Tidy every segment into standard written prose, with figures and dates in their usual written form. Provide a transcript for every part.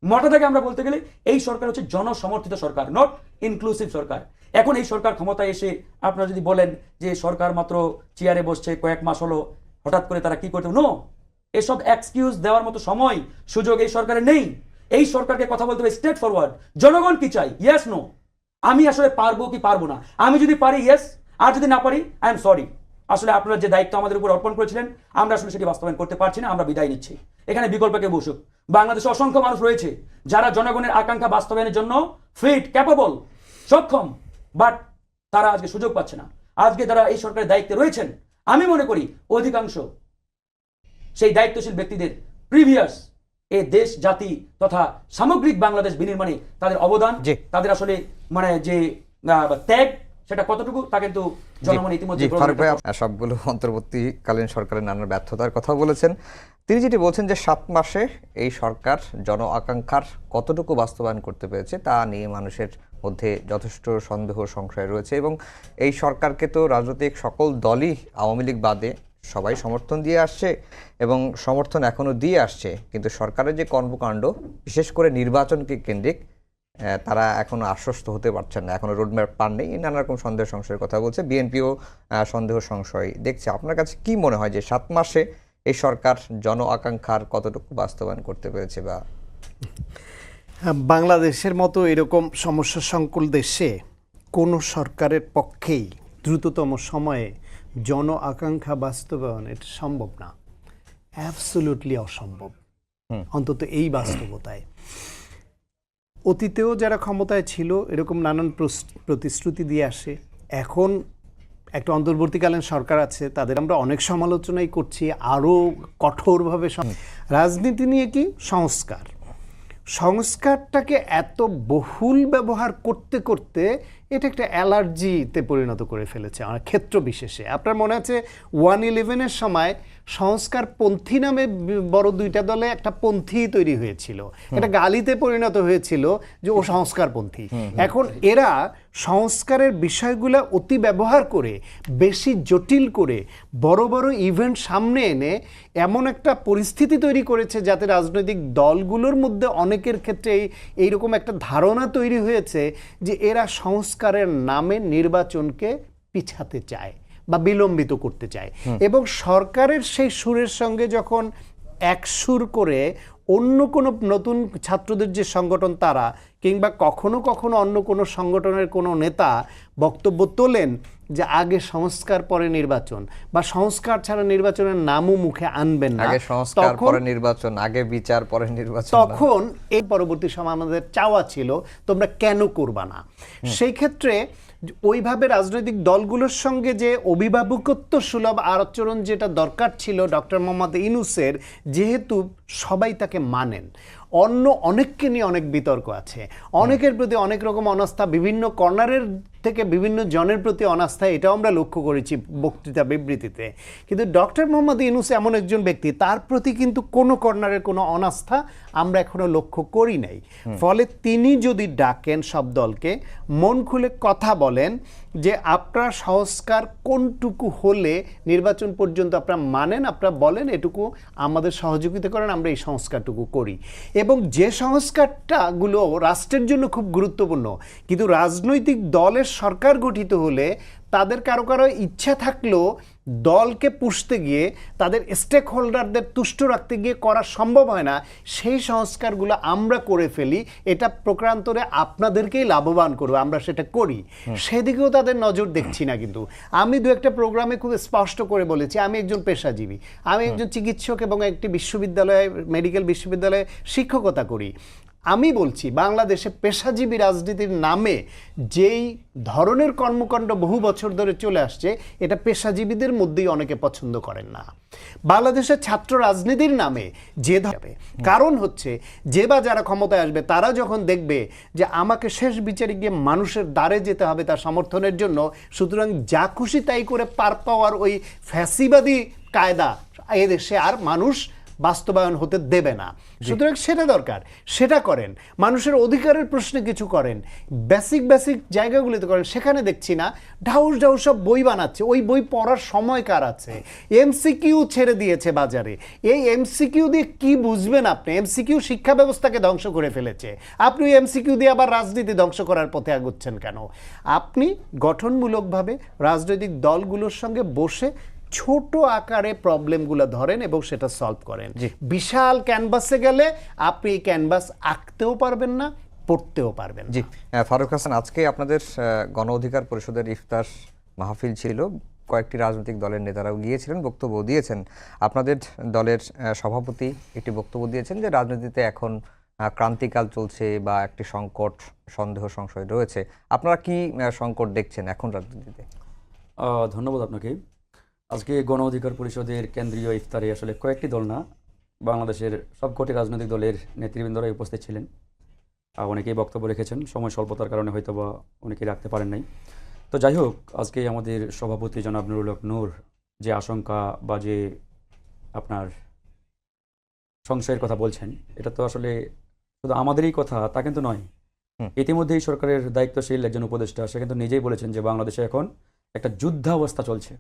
মোটা থেকে আমরা বলতে গেলে এই সরকার হচ্ছে জনসমর্থিত সরকার, নট ইনক্লুসিভ সরকার। এখন এই সরকার ক্ষমতায় এসে আপনারা যদি বলেন যে সরকার মাত্র চেয়ারে বসছে, কয়েক মাস হলো, হঠাৎ করে তারা কি করতে, নো, এসব এক্সকিউজ দেওয়ার মতো সময় সুযোগ এই সরকারের নেই। এই সরকারকে কথা বলতে হবে স্ট্রেট ফরওয়ার্ড, জনগণ কি চাই, ইয়েস নো, আমি আসলে পারবো কি পারবো না, আমি যদি পারি ইয়েস, আর যদি না পারি আই এম সরি। আসলে আপনারা যে দায়িত্ব আমাদের উপর অর্পণ করেছিলেন আমরা আসলে সেটি বাস্তবায়ন করতে পারছি না, আমরা বিদায় নিচ্ছি। এখানে বিকল্পকে বসুক। বাংলাদেশে অসংখ্য মানুষ রয়েছে যারা জনগণের আকাঙ্ক্ষা বাস্তবায়নের জন্য ফিট, ক্যাপাবল, সক্ষম, বাট তারা আজকে সুযোগ পাচ্ছে না। আজকে যারা এই সরকারের দায়িত্বে রয়েছেন, আমি মনে করি অধিকাংশ সেই দায়িত্বশীল ব্যক্তিদের প্রিভিয়াস এ দেশ জাতি তথা সামগ্রিক বাংলাদেশ বিনির্মাণে তাদের অবদান, তাদের আসলে মানে যে ত্যাগ, সেটা কতটুকু তা কিন্তু জনগণ ইতিমধ্যে। সবগুলো অন্তর্বর্তীকালীন সরকারের নানা ব্যর্থতার কথা বলেছেন। তিনি যেটি বলছেন যে 7 মাসে এই সরকার জন আকাঙ্ক্ষার কতটুকু বাস্তবায়ন করতে পেরেছে তা নিয়ে মানুষের মধ্যে যথেষ্ট সন্দেহ সংশয় রয়েছে, এবং এই সরকারকে তো রাজনৈতিক সকল দলই আওয়ামী লীগ বাদে সবাই সমর্থন দিয়ে আসছে এবং সমর্থন এখনও দিয়ে আসছে, কিন্তু সরকারের যে কর্মকাণ্ড বিশেষ করে নির্বাচনকে কেন্দ্রিক তারা এখনো আশ্বস্ত হতে পারছেন না, এখনো রোডম্যাপ পান নেই, নানা রকম সন্দেহ সংশয়ের কথা বলছে। বিএনপিও সন্দেহ সংশয় দেখছে। আপনার কাছে কি মনে হয় যে 7 মাসে এই সরকার জন আকাঙ্ক্ষার কতটুকু বাস্তবায়ন করতে পেরেছে? বা বাংলাদেশের মতো এরকম সমস্যা সংকুল দেশে কোনো সরকারের পক্ষেই দ্রুততম সময়ে জন আকাঙ্ক্ষা বাস্তবায়ন এটা সম্ভব না, অ্যাবসলিউটলি অসম্ভব, অন্তত এই বাস্তবতায়। অতীতেও যারা ক্ষমতায় ছিল এরকম নানান প্রতিশ্রুতি দিয়ে আসে। এখন একটা অন্তর্বর্তীকালীন সরকার আছে, তাদের আমরা অনেক সমালোচনাই করছি, আরও কঠোরভাবে। রাজনীতি নিয়ে কি সংস্কার, সংস্কারটাকে এত বহুল ব্যবহার করতে করতে এটা একটা অ্যালার্জিতে পরিণত করে ফেলেছে আমার ক্ষেত্র বিশেষে। আপনার মনে আছে 1/11-এর সময় সংস্কারপন্থী নামে বড় দুইটা দলে একটা পন্থী তৈরি হয়েছিল, এটা গালিতে পরিণত হয়েছিল যে ও সংস্কারপন্থী। এখন এরা সংস্কারের বিষয়গুলো অতি ব্যবহার করে, বেশি জটিল করে, বড় বড় ইভেন্ট সামনে এনে এমন একটা পরিস্থিতি তৈরি করেছে যাতে রাজনৈতিক দলগুলোর মধ্যে অনেকের ক্ষেত্রে এইরকম একটা ধারণা তৈরি হয়েছে যে এরা সংস্কারের নামে নির্বাচনকে পিছাতে চায় বা বিলম্বিত করতে চায়। এবং সরকারের সেই সুরের সঙ্গে যখন এক সুর করে অন্য কোনো নতুন ছাত্রদের যে সংগঠন তারা কিংবা কখনো কখনো অন্য কোনো সংগঠনের কোনো নেতা বক্তব্য তোলেন যে আগে সংস্কার পরে নির্বাচন বা সংস্কার ছাড়া নির্বাচনের নামও মুখে আনবেন না, আগে সংস্কার পরে নির্বাচন, আগে বিচার পরে নির্বাচন, তখন এই পরবর্তী সময় আমাদের চাওয়া ছিল তোমরা কেন করবা না। সেই ক্ষেত্রে ওইভাবে রাজনৈতিক দলগুলোর সঙ্গে যে অভিভাবকত্ব সুলভ আচরণ যেটা দরকার ছিল ডক্টর মোহাম্মদ ইউনূসের, যেহেতু সবাই তাকে মানেন, অন্য অনেককে নিয়ে অনেক বিতর্ক আছে, অনেকের প্রতি অনেক রকম অনাস্থা, বিভিন্ন কর্নারের থেকে বিভিন্ন জনের প্রতি অনাস্থা, এটাও আমরা লক্ষ্য করেছি বক্তৃতা বিবৃতিতে। কিন্তু ডক্টর মোহাম্মদ ইউনূস এমন একজন ব্যক্তি, তার প্রতি কিন্তু কোনো কর্নারের কোনো অনাস্থা আমরা এখনো লক্ষ্য করি নাই। ফলে তিনি যদি ডাকেন সব দলকে, মন খুলে কথা বলেন যে আপনারা সংস্কার কোনটুকু হলে নির্বাচন পর্যন্ত আপনারা মানেন, আপনারা বলেন এটুকু আমাদের সহযোগিতা করেন, আমরা এই সংস্কারটুকু করি। এবং যে সংস্কারটাগুলো রাষ্ট্রের জন্য খুব গুরুত্বপূর্ণ, কিন্তু রাজনৈতিক দলের সরকার গঠিত হলে তাদের কারো কারো ইচ্ছা থাকলেও দলকে পুষতে গিয়ে তাদের স্টেক হোল্ডারদের তুষ্ট রাখতে গিয়ে করা সম্ভব হয় না, সেই সংস্কারগুলো আমরা করে ফেলি, এটা প্রকারান্তরে আপনাদেরকেই লাভবান করবে, আমরা সেটা করি, সেদিকেও তাদের নজর দেখছি না। কিন্তু আমি দু একটা প্রোগ্রামে খুব স্পষ্ট করে বলেছি আমি একজন পেশাজীবী, আমি একজন চিকিৎসক এবং একটি বিশ্ববিদ্যালয়ে, মেডিকেল বিশ্ববিদ্যালয়ে শিক্ষকতা করি। আমি বলছি বাংলাদেশে পেশাজীবী রাজনীতির নামে যেই ধরনের কর্মকাণ্ড বহু বছর ধরে চলে আসছে, এটা পেশাজীবীদের মধ্যেই অনেকে পছন্দ করেন না। বাংলাদেশের ছাত্র রাজনীতির নামে যে কারণ হচ্ছে যে বা যারা ক্ষমতায় আসবে তারা যখন দেখবে যে আমাকে শেষ বিচারে গিয়ে মানুষের দ্বারে যেতে হবে তার সমর্থনের জন্য, সুতরাং যা খুশি তাই করে পার পাওয়ার ওই ফ্যাসিবাদী কায়দা এদেশে আর মানুষ বাস্তবায়ন হতে দেবে না। সুতরাং সেটা দরকার, সেটা করেন। মানুষের অধিকারের প্রশ্নে কিছু করেন, বেসিক জায়গাগুলিতে করেন। সেখানে দেখছি না ঢাউস ঢাউস সব বই বানাচ্ছে, ওই বই পড়ার সময় কার আছে? এমসিকিউ ছেড়ে দিয়েছে বাজারে। এই এমসিকিউ দিয়ে কি বুঝবেন আপনি? এমসিকিউ শিক্ষা ব্যবস্থাকে ধ্বংস করে ফেলেছে। আপনি ওই এমসিকিউ দিয়ে আবার রাজনীতি ধ্বংস করার পথে আগুচ্ছেন কেন? আপনি গঠনমূলকভাবে রাজনৈতিক দলগুলোর সঙ্গে বসে ছোট আকারে প্রবলেমগুলো ধরেন এবং সেটা সলভ করেন। বিশাল ক্যানভাসে গেলে আপনি ক্যানভাস আঁকতেও পারবেন না, পড়তেও পারবেন না। জি, ফারুক হাসান, আজকে আপনাদের গণ অধিকার পরিষদের ইফতার মাহফিল ছিল, কয়েকটি রাজনৈতিক দলের নেতারাও গিয়েছিলেন, বক্তব্য দিয়েছেন। আপনাদের দলের সভাপতি একটি বক্তব্য দিয়েছেন যে রাজনীতিতে এখন ক্রান্তিকাল চলছে বা একটি সংকট, সন্দেহ, সংশয় রয়েছে। আপনারা কি সংকট দেখছেন এখন রাজনীতিতে? ধন্যবাদ আপনাকে। আজকে গণ অধিকার পরিষদের কেন্দ্রীয় ইফতারে আসলে কয়েকটি দল না, বাংলাদেশের সবকটি রাজনৈতিক দলের নেতৃবৃন্দরাই উপস্থিত ছিলেন। অনেকেই বক্তব্য রেখেছেন, সময় স্বল্পতার কারণে হয়তো বা অনেকেই রাখতে পারেন নাই। তো যাই হোক, আজকে আমাদের সভাপতি জনাব নুরুল হক নূর যে আশঙ্কা বা যে আপনার সংশয়ের কথা বলছেন, এটা তো আসলে শুধু আমাদেরই কথা তা কিন্তু নয়। ইতিমধ্যেই সরকারের দায়িত্বশীল একজন উপদেষ্টা সে কিন্তু নিজেই বলেছেন যে বাংলাদেশে এখন একটা যুদ্ধাবস্থা চলছে।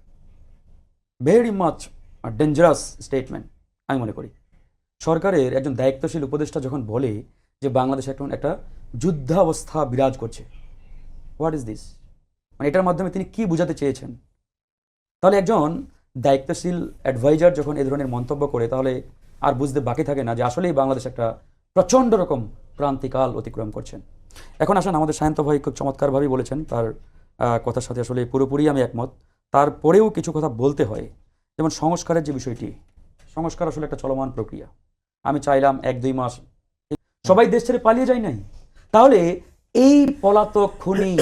ভেরি মাচ ডেঞ্জারাস স্টেটমেন্ট আমি মনে করি। সরকারের একজন দায়িত্বশীল উপদেষ্টা যখন বলে যে বাংলাদেশে এখন একটা যুদ্ধাবস্থা বিরাজ করছে, হোয়াট ইজ দিস? মানে এটার মাধ্যমে তিনি কি বোঝাতে চেয়েছেন? তাহলে একজন দায়িত্বশীল অ্যাডভাইজার যখন এ ধরনের মন্তব্য করে, তাহলে আর বুঝতে বাকি থাকে না যে আসলেই বাংলাদেশ একটা প্রচণ্ড রকম ক্রান্তিকাল অতিক্রম করছেন। এখন আসেন, আমাদের সায়ন্ত ভাই খুব চমৎকারভাবেই বলেছেন, তার কথার সাথে আসলে পুরোপুরি আমি একমত। তারপরেও কিছু কথা বলতে হয়। যেমন সংস্কারের যে বিষয়টি, সংস্কার আসলে একটা চলমান প্রক্রিয়া। আমি চাইলাম 1-2 মাস সবাই দেশ ছেড়ে পালিয়ে যায় নাই। তাহলে এই পলাতক, খুনি,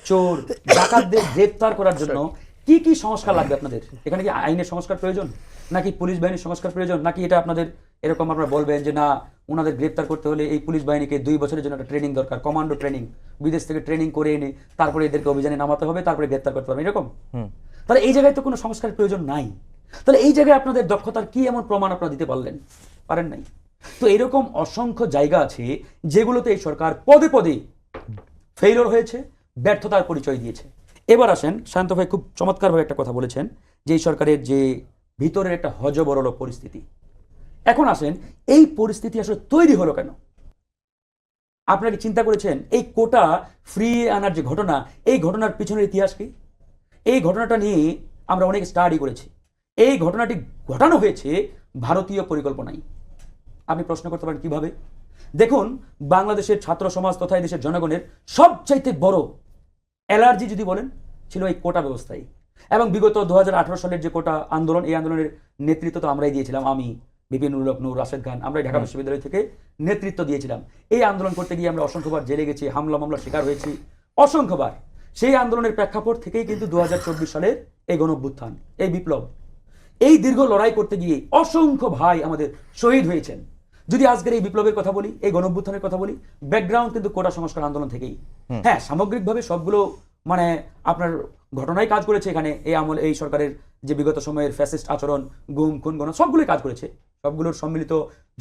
চোর, ডাকাতদের গ্রেপ্তার করার জন্য কি কি সংস্কার লাগবে আপনাদের? এখানে কি আইনের সংস্কার প্রয়োজন, নাকি পুলিশ বাহিনীর সংস্কার প্রয়োজন, নাকি এটা আপনাদের এরকম আপনারা বলবেন যে না, ওনাদের গ্রেপ্তার করতে হলে এই পুলিশ বাহিনীকে 2 বছরের জন্য একটা ট্রেনিং দরকার, কমান্ডো ট্রেনিং, বিদেশ থেকে ট্রেনিং করে এনে তারপরে এদেরকে অভিযানে নামাতে হবে, তারপরে গ্রেপ্তার করতে হবে, এরকম? তাহলে এই জায়গায় তো কোনো সংস্কারের প্রয়োজন নাই। তাহলে এই জায়গায় আপনাদের দক্ষতার কি এমন প্রমাণ আপনারা দিতে পারেন নাই? তো এরকম অসংখ্য জায়গা আছে যেগুলোতে এই সরকার পদে পদে ফেইলিওর হয়েছে, ব্যর্থতার পরিচয় দিয়েছে। এবার আসেন, শান্ত ভাই খুব চমৎকারভাবে একটা কথা বলেছেন যে এই সরকারের যে ভিতরের একটা হজবরল পরিস্থিতি। এখন আসেন, এই পরিস্থিতি আসলে তৈরি হলো কেন? আপনারা কি চিন্তা করেছেন এই কোটা ফ্রিয়ে আনার যে ঘটনা, এই ঘটনার পিছনের ইতিহাস কি? এই ঘটনাটা নিয়ে আমরা অনেক স্টাডি করেছি। এই ঘটনাটি ঘটানো হয়েছে ভারতীয় পরিকল্পনায়। আপনি প্রশ্ন করতে পারেন কিভাবে? দেখুন, বাংলাদেশের ছাত্র সমাজ তথা দেশের জনগণের সবচাইতে বড় অ্যালার্জি যদি বলেন ছিল এই কোটা ব্যবস্থায়। এবং বিগত 2018 সালের যে কোটা আন্দোলন, এই আন্দোলনের নেতৃত্ব তো আমরাই দিয়েছিলাম। আমি, বিপিন নুরুল হক নূর, রাশেদ খান, আমরাই ঢাকা বিশ্ববিদ্যালয় থেকে নেতৃত্ব দিয়েছিলাম। এই আন্দোলন করতে গিয়ে আমরা অসংখ্যবার জেলে গেছি, হামলা মামলার শিকার হয়েছি অসংখ্যবার। সেই আন্দোলনের প্রেক্ষাপট থেকেই কিন্তু 2024 সালের এই গণঅভ্যুত্থান, এই বিপ্লব। এই দীর্ঘ লড়াই করতে গিয়ে অসংখ্য ভাই আমাদের শহীদ হয়েছেন। যদি আজকের এই বিপ্লবের কথা বলি, এই গণঅভ্যুত্থানের কথা বলি, ব্যাকগ্রাউন্ড কিন্তু কোটা সংস্কার আন্দোলন থেকেই। হ্যাঁ, সামগ্রিকভাবে সবগুলো মানে আপনার ঘটনায় কাজ করেছে এখানে। এই আমল, এই সরকারের যে বিগত সময়ের ফ্যাসিস্ট আচরণ, গুম খুন গণ, সবগুলোই কাজ করেছে। সবগুলোর সম্মিলিত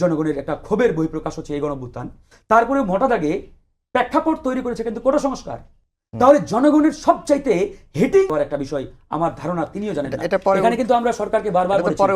জনগণের একটা ক্ষোভের বহিঃপ্রকাশ হচ্ছে এই গণঅভ্যুত্থান। তারপরে মোটা দাগে প্রেক্ষাপট তৈরি করেছে কিন্তু কোটা সংস্কার। তাহলে জনগণের সবচাইতে হিটিং একটা বিষয় আমার ধারণা তিনিও জানেন না। এখানে কিন্তু আমরা সরকারকে বারবার বলেছি